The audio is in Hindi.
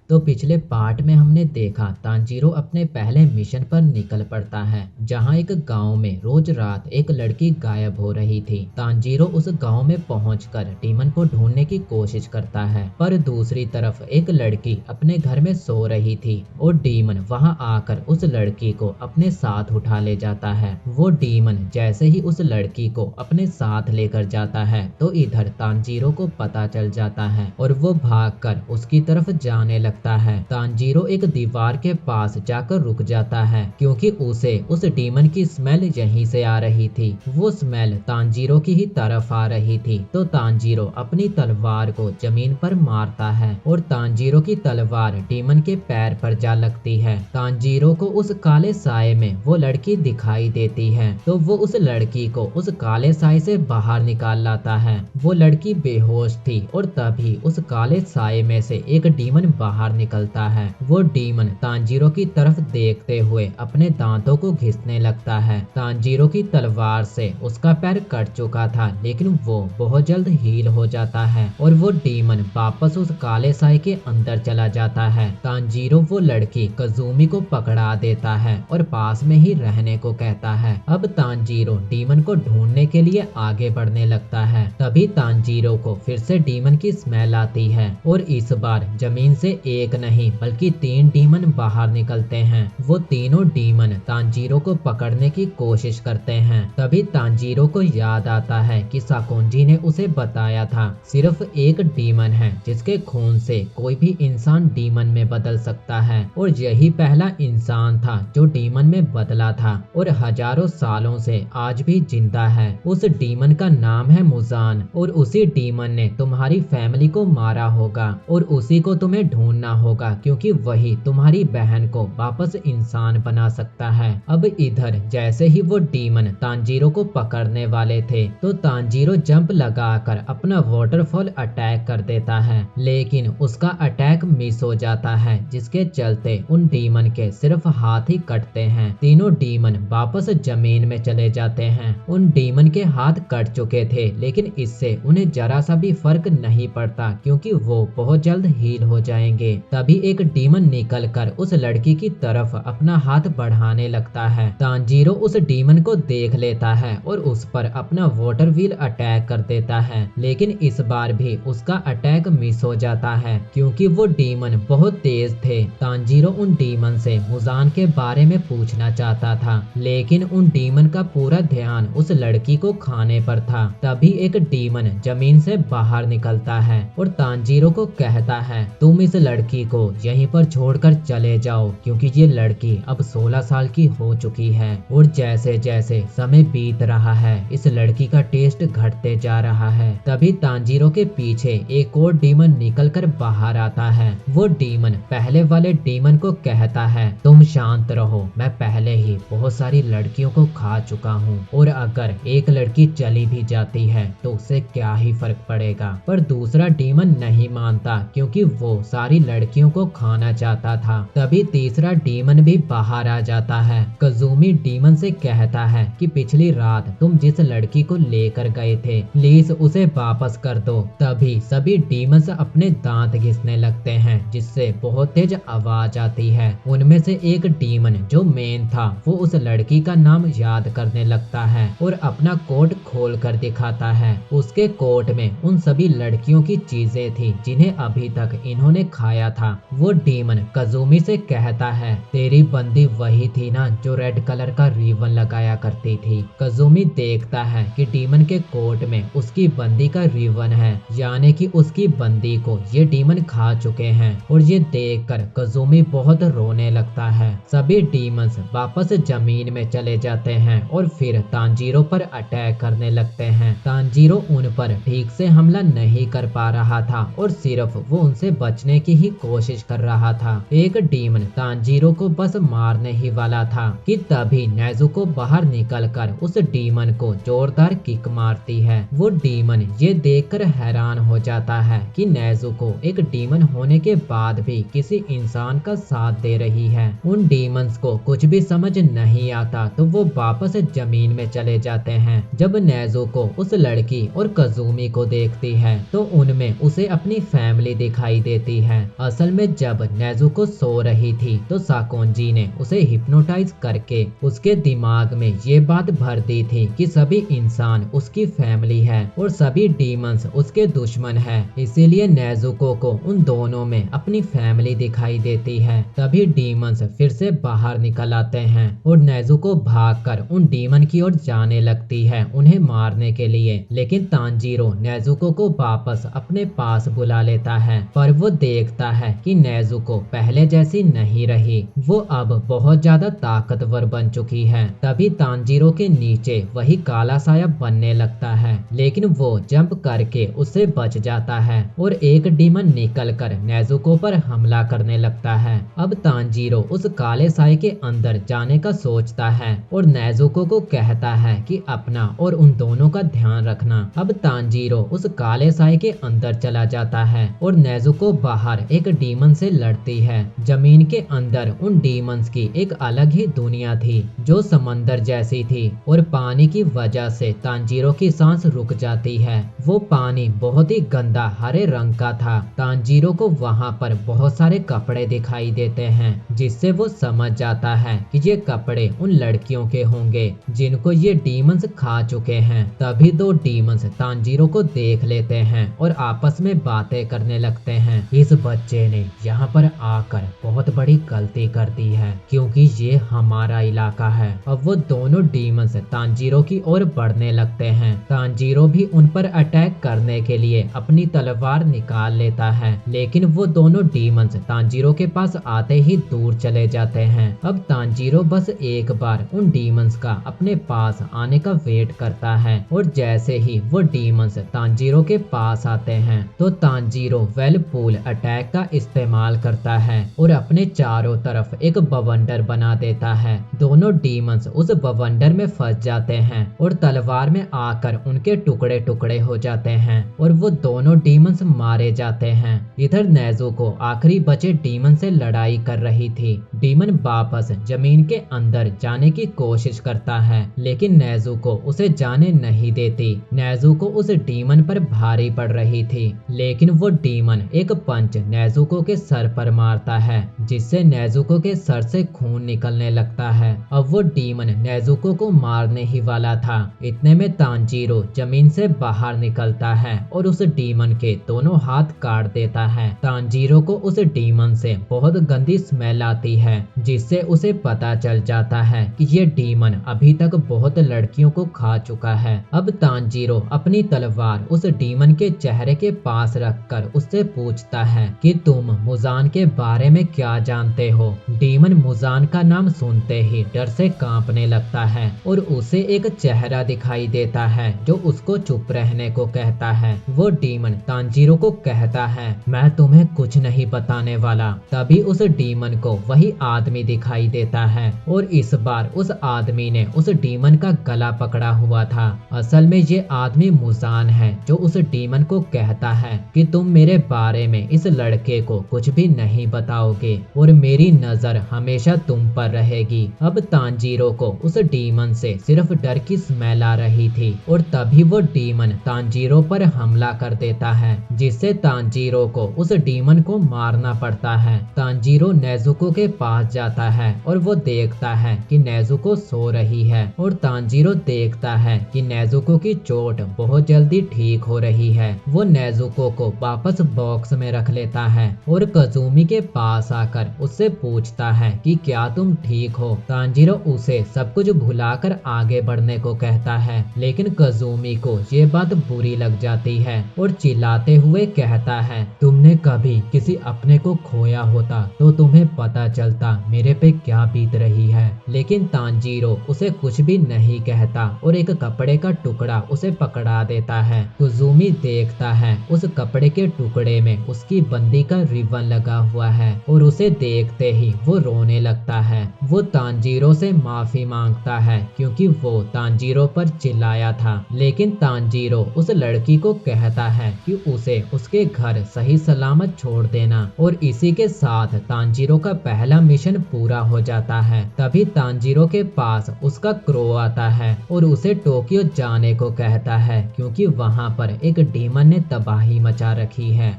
तो पिछले पार्ट में हमने देखा तांजीरो अपने पहले मिशन पर निकल पड़ता है, जहां एक गांव में रोज रात एक लड़की गायब हो रही थी। तांजीरो उस गांव में पहुंचकर डीमन को ढूंढने की कोशिश करता है, पर दूसरी तरफ एक लड़की अपने घर में सो रही थी और डीमन वहां आकर उस लड़की को अपने साथ उठा ले जाता है। वो डीमन जैसे ही उस लड़की को अपने साथ लेकर जाता है तो इधर तांजीरो को पता चल जाता है और वो भागकर उसकी तरफ जाने लगता है। तांजीरो एक दीवार के पास जाकर रुक जाता है क्योंकि उसे उस डीमन की स्मेल यहीं से आ रही थी। वो स्मेल तांजीरो की ही तरफ आ रही थी तो तांजीरो अपनी तलवार को जमीन पर मारता है और तांजीरो की तलवार डीमन के पैर पर जा लगती है। तांजीरो को उस काले साए में वो लड़की दिखाई देती है तो वो उस लड़की को उस काले साए से बाहर निकाल लाता है। वो लड़की बेहोश थी और तभी उस काले साए में से एक डीमन बाहर निकलता है। वो डीमन तांजीरो की तरफ देखते हुए अपने दांतों को घिसने लगता है। तांजीरो की तलवार से उसका पैर कट चुका था लेकिन वो बहुत जल्द हील हो जाता है और वो डीमन वापस उस काले साए के अंदर चला जाता है। तांजीरो वो लड़की कजूमी को पकड़ा देता है और पास में ही रहने को कहता है। अब तांजीरो डीमन को ढूंढने के लिए आगे बढ़ने लगता है। तभी तांजीरो को फिर से डीमन की स्मेल आती है और इस बार जमीन से एक नहीं बल्कि 3 डीमन बाहर निकलते हैं। वो तीनों डीमन तांजीरो को पकड़ने की कोशिश करते हैं। तभी तांजीरो को याद आता है कि साकुंजी ने उसे बताया था सिर्फ एक डीमन है जिसके खून से कोई भी इंसान डीमन में बदल सकता है और यही पहला इंसान था जो डीमन में बदला था और हजारों सालों से आज भी जिंदा है। उस डीमन का नाम है मुजान और उसी डीमन ने तुम्हारी फैमिली को मारा होगा और उसी को तुम्हें ढूंढना होगा क्योंकि वही तुम्हारी बहन को वापस इंसान बना सकता है। अब इधर जैसे ही वो डीमन तांजीरो को पकड़ने वाले थे तो तांजीरो जंप लगाकर अपना वाटरफॉल अटैक कर देता है लेकिन उसका अटैक मिस हो जाता है जिसके चलते उन डीमन के सिर्फ हाथ ही कटते हैं। तीनों डीमन वापस जमीन में चले जाते हैं। उन डीमन के हाथ कट चुके थे लेकिन इससे उन्हें जरा सा भी फर्क नहीं पड़ता क्योंकि वो बहुत जल्द हील हो जाएंगे। तभी एक डीमन निकलकर उस लड़की की तरफ अपना हाथ बढ़ाने लगता है। तांजीरो उस डीमन को देख लेता है और उस पर अपना वाटर व्हील अटैक कर देता है लेकिन इस बार भी उसका अटैक मिस हो जाता है क्योंकि वो डीमन बहुत तेज थे। तांजीरो उन डीमन से मुजान के बारे में पूछना चाहता था लेकिन उन डीमन का पूरा ध्यान उस लड़की को खाने पर था। तभी एक डीमन जमीन से बाहर निकलता है और तांजीरो को कहता है तुम इस लड़की को यहीं पर छोड़कर चले जाओ क्योंकि ये लड़की अब 16 साल की हो चुकी है और जैसे जैसे समय बीत रहा है इस लड़की का टेस्ट घटते जा रहा है। तभी तांजीरो के पीछे एक और डीमन निकलकर बाहर आता है। वो डीमन पहले वाले डीमन को कहता है तुम शांत रहो, मैं पहले ही बहुत सारी लड़कियों को खा चुका हूँ और अगर एक लड़की चली भी जाती है तो उससे क्या ही फर्क पड़ेगा। पर दूसरा डीमन नहीं मानता क्योंकि वो सारी लड़कियों को खाना चाहता था। तभी तीसरा डीमन भी बाहर आ जाता है। कजूमी डीमन से कहता है कि पिछली रात तुम जिस लड़की को लेकर गए थे प्लीज उसे वापस कर दो। तभी सभी डीमंस अपने दांत घिसने लगते हैं जिससे बहुत तेज आवाज आती है। उनमें से एक डीमन जो मेन था वो उस लड़की का नाम याद करने लगता है और अपना कोट खोल कर दिखाता है। उसके कोट में उन सभी लड़कियों की चीजें थी जिन्हें अभी तक इन्होंने खाया था। वो डीमन कजूमी से कहता है तेरी बंदी वही थी ना जो रेड कलर का रिबन लगाया करती थी। कजूमी देखता है कि डीमन के कोट में उसकी बंदी का रिबन है यानी कि उसकी बंदी को ये डीमन खा चुके हैं और ये देखकर कजूमी बहुत रोने लगता है। सभी डीमंस वापस जमीन में चले जाते हैं और फिर तांजीरो पर अटैक करने लगते हैं। तांजीरो उन पर ठीक से हमला नहीं कर पा रहा था और सिर्फ वो उनसे बचने की ही कोशिश कर रहा था। एक डीमन तांजीरो को बस मारने ही वाला था कि तभी नेजुको बाहर निकलकर उस डीमन को जोरदार किक मारती है। वो डीमन ये देखकर हैरान हो जाता है कि नेजुको एक डीमन होने के बाद भी किसी इंसान का साथ दे रही है। उन डीमंस को कुछ भी समझ नहीं आता तो वो वापस जमीन में चले जाते हैं। जब नेजुको उस लड़की और कजूमी को देखती है तो उनमें उसे अपनी फैमिली दिखाई देती है। असल में जब नेजुको सो रही थी तो साकोंजी ने उसे हिप्नोटाइज करके उसके दिमाग में ये बात भर दी थी कि सभी इंसान उसकी फैमिली है और सभी डीमंस उसके दुश्मन है। इसीलिए नेजुको को उन दोनों में अपनी फैमिली दिखाई देती है। तभी डीमंस फिर से बाहर निकल आते हैं और नेजुको भागकर उन डीमन की ओर जाने लगती है उन्हें मारने के लिए। लेकिन तांजीरो नेजुको को वापस अपने पास बुला लेता है, पर वो देखता है कि नेजुको पहले जैसी नहीं रही, वो अब बहुत ज्यादा ताकतवर बन चुकी है। तभी तांजीरो के नीचे वही काला साया बनने लगता है, लेकिन वो जंप करके उससे बच जाता है और एक डीमन निकलकर नेजुको पर हमला करने लगता है। अब तांजीरो उस काले साए के अंदर जाने का सोचता है और नेजुको को कहता है कि अपना और उन दोनों का ध्यान रखना। अब तांजीरो उस काले साए के अंदर चला जाता है और नेजुको बाहर एक डीमन से लड़ती है। जमीन के अंदर उन डीमंस की एक अलग ही दुनिया थी जो समंदर जैसी थी और पानी की वजह से तांजीरो की सांस रुक जाती है। वो पानी बहुत ही गंदा हरे रंग का था। तांजीरो को वहाँ पर बहुत सारे कपड़े दिखाई देते हैं, जिससे वो समझ जाता है कि ये कपड़े उन लड़कियों के होंगे जिनको ये डीमंस खा चुके हैं। तभी दो डीमंस तांजीरो को देख लेते हैं और आपस में बातें करने लगते हैं। इस बच्चे ने यहाँ पर आकर बहुत बड़ी गलती कर दी है, क्योंकि ये हमारा इलाका है। अब वो दोनों डीमंस तांजीरो की ओर बढ़ने लगते हैं। तांजीरो भी उन पर अटैक करने के लिए अपनी तलवार निकाल लेता है, लेकिन वो दोनों डीमंस तांजीरो के पास आते ही दूर चले जाते हैं। अब तांजीरो बस एक बार उन डीमंस का अपने पास आने का वेट करता है और जैसे ही वो डीमंस तांजीरो के पास आते हैं तो तांजीरो वेलपूल अटैक का इस्तेमाल करता है और अपने चारों तरफ एक बवंडर बना देता है। दोनों डीमंस उस बवंडर में फंस जाते हैं और तलवार में आकर उनके टुकड़े टुकड़े हो जाते हैं और वो दोनों डीमंस मारे जाते हैं। इधर नेजुको आखिरी बचे डीमन से लड़ाई कर रही थी। डीमन वापस जमीन के अंदर जाने की कोशिश करता है, लेकिन नेजुको उसे जाने नहीं देती। नेजुको उस डीमन पर भारी पड़ रही थी, लेकिन वो डीमन एक पंच नेजुको के सर पर मारता है, जिससे नेजुको के सर से खून निकलने लगता है। अब वो डीमन नेजुको को मारने ही वाला था। इतने में तांजीरो जमीन से बाहर निकलता है और उस डीमन के दोनों हाथ काट देता है। तांजीरो को उस डीमन से बहुत गंदी स्मेल आती है, जिससे उसे पता चल जाता है कि ये डीमन अभी तक बहुत लड़कियों को खा चुका है। अब तांजीरो अपनी तलवार उस डीमन के चेहरे के पास रखकर उससे पूछता है कि तुम मुजान के बारे में क्या जानते हो। डीमन मुजान का नाम सुनते ही डर से कांपने लगता है और उसे एक चेहरा दिखाई देता है जो उसको चुप रहने को कहता है। वो डीमन तांजीरो को कहता है, मैं तुम्हें कुछ नहीं बताने वाला। तभी उस डीमन को वही आदमी दिखाई देता है और इस बार उस आदमी ने उस डीमन का गला पकड़ा हुआ था। असल में ये आदमी मुजान है जो उस डीमन को कहता है कि तुम मेरे बारे में इस लड़के को कुछ भी नहीं बताओगे और मेरी नजर हमेशा तुम पर रहेगी। अब तांजीरो को उस डीमन से सिर्फ डर की स्मेल आ रही थी और तभी वो डीमन तांजीरो पर हमला कर देता है, जिससे तांजीरो को उस डीमन को मारना पड़ता है। तांजीरो नेजुको के पास जाता है और वो देखता है कि नेजुको सो रही है और तांजीरो देखता है कि नेजुको की चोट बहुत जल्दी ठीक हो रही है। वो नेजुको को वापस बॉक्स में रख लेता है और कजूमी के पास आकर उससे पूछता है कि क्या तुम ठीक हो। तांजीरो उसे सब कुछ भुलाकर आगे बढ़ने को कहता है, लेकिन कजूमी को ये बात बुरी लग जाती है और चिल्लाते हुए कहता है, तुमने कभी किसी अपने को खोया होता तो तुम्हें पता चलता मेरे पे क्या बीत रही है। लेकिन तांजीरो उसे कुछ भी नहीं कहता और एक कपड़े का टुकड़ा उसे पकड़ा देता है। कुजुमी देखता है उस कपड़े के टुकड़े में उसकी बंदी का रिबन लगा हुआ है और उसे देखते ही वो रोने लगता है। वो तांजीरो से माफी मांगता है क्योंकि वो तांजीरो पर चिल्लाया था, लेकिन तांजीरो उस लड़की को कहता है कि उसे उसके घर सही सलामत छोड़ देना और इसी के साथ तांजीरो का पहला मिशन पूरा हो जाता है। तभी तांजीरो के पास उसका क्रो आता है और उसे टोक्यो जाने को कहता है क्योंकि वहाँ पर एक डीमन ने तबाही मचा रखी है।